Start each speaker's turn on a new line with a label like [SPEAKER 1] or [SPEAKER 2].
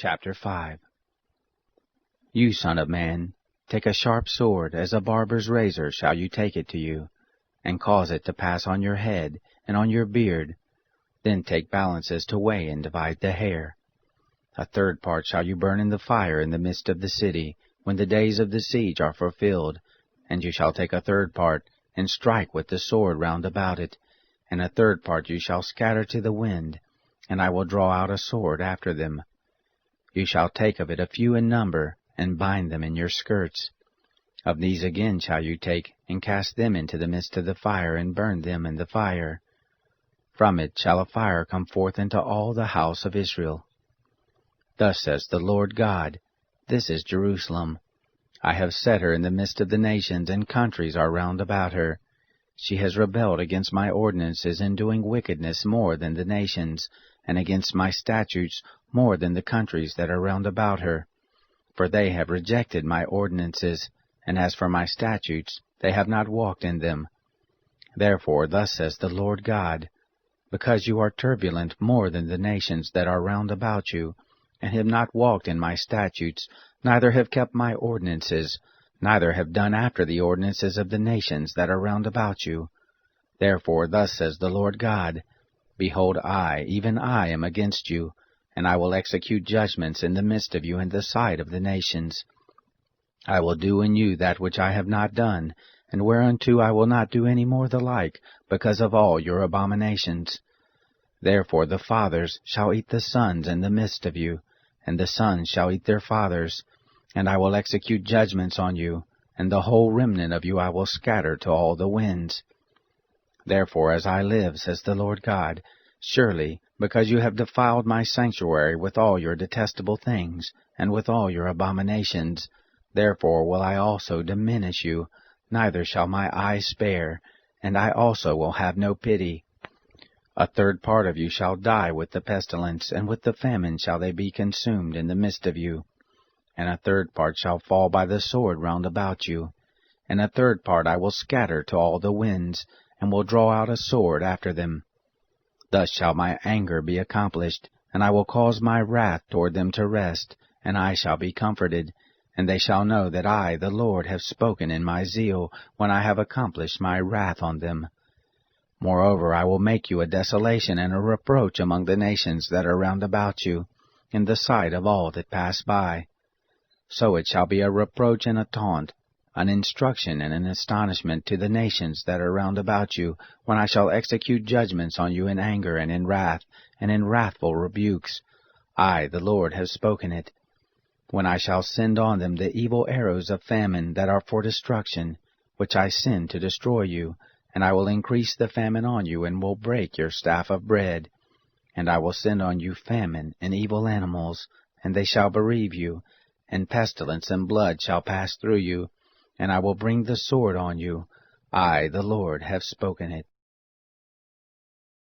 [SPEAKER 1] Chapter 5. You son of man, take a sharp sword, as a barber's razor shall you take it to you, and cause it to pass on your head and on your beard. Then take balances to weigh and divide the hair. A third part shall you burn in the fire in the midst of the city, when the days of the siege are fulfilled. And you shall take a third part, and strike with the sword round about it. And a third part you shall scatter to the wind, and I will draw out a sword after them. You shall take of it a few in number, and bind them in your skirts. Of these again shall you take, and cast them into the midst of the fire, and burn them in the fire. From it shall a fire come forth into all the house of Israel. Thus says the Lord God, This is Jerusalem. I have set her in the midst of the nations, and countries are round about her. She has rebelled against my ordinances in doing wickedness more than the nations, and against my statutes more than the countries that are round about her. For they have rejected my ordinances, and as for my statutes, they have not walked in them. Therefore thus says the Lord God, Because you are turbulent more than the nations that are round about you, and have not walked in my statutes, neither have kept my ordinances, neither have done after the ordinances of the nations that are round about you. Therefore thus says the Lord God, Behold, I, even I, am against you, and I will execute judgments in the midst of you in the sight of the nations. I will do in you that which I have not done, and whereunto I will not do any more the like, because of all your abominations. Therefore the fathers shall eat the sons in the midst of you, and the sons shall eat their fathers, and I will execute judgments on you, and the whole remnant of you I will scatter to all the winds. Therefore, as I live, says the Lord God, surely, because you have defiled my sanctuary with all your detestable things, and with all your abominations, therefore will I also diminish you, neither shall my eye spare, and I also will have no pity. A third part of you shall die with the pestilence, and with the famine shall they be consumed in the midst of you. And a third part shall fall by the sword round about you. And a third part I will scatter to all the winds, and will draw out a sword after them. Thus shall my anger be accomplished, and I will cause my wrath toward them to rest, and I shall be comforted, and they shall know that I, the Lord, have spoken in my zeal, when I have accomplished my wrath on them. Moreover, I will make you a desolation and a reproach among the nations that are round about you, in the sight of all that pass by. So it shall be a reproach and a taunt, an instruction and an astonishment to the nations that are round about you, when I shall execute judgments on you in anger and in wrath, and in wrathful rebukes. I, the Lord, have spoken it. When I shall send on them the evil arrows of famine that are for destruction, which I send to destroy you, and I will increase the famine on you, and will break your staff of bread. And I will send on you famine and evil animals, and they shall bereave you, and pestilence and blood shall pass through you, and I will bring the sword on you. I, the Lord, have spoken it.